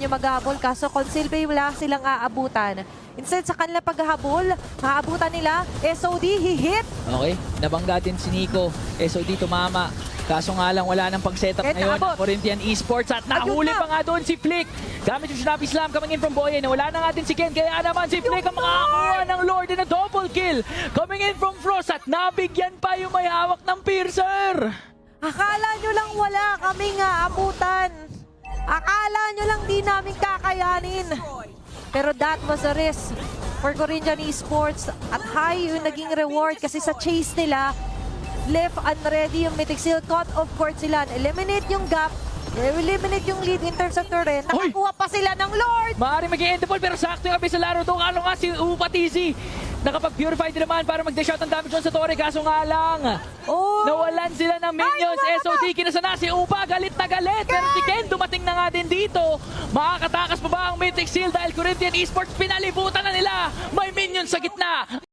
yung maghahabol. Kaso Consilve wala silang aabutan. Instead, sa kanila paghahabol, maabutan nila, SOD, hihit. Okay, nabangga din si Nico. SOD tumama. Kaso nga lang, wala nang pag-setup Kahit ngayon naabot. ng Corinthian Esports at nahuli Ayun na. pa nga doon si Flick. Gamit yung Shinabi Slam coming in from Boye. Wala na nga din si Ken, kaya naman si Flick ang makakakuha ng Lord in a double kill. Coming in from Frost at nabigyan pa yung may hawak ng piercer. Akala nyo lang wala kaming abutan. Akala nyo lang di namin kakayanin. Pero that was a risk for Corinthian Esports. At high yung naging reward kasi sa chase nila, left unready yung Mythic Seal. Cut off court sila. Eliminate yung gap. Eliminate yung lead in terms of turret. Nakakuha pa sila ng Lord. Maaari mag-i-endable pero sakto yung abis sa laro doon. Ano nga si Upa TZ. Nakapag-purify din naman para mag-dash out ang damage doon sa Torre. Kaso nga lang, Oh. nawalan sila ng minions. Ay, wala SOD kinasana si Upa. Galit na galit. Pero si Ken dumating na nga din dito. Makakatakas pa ba ang Mythic Seal dahil Corinthian Esports pinalibutan na nila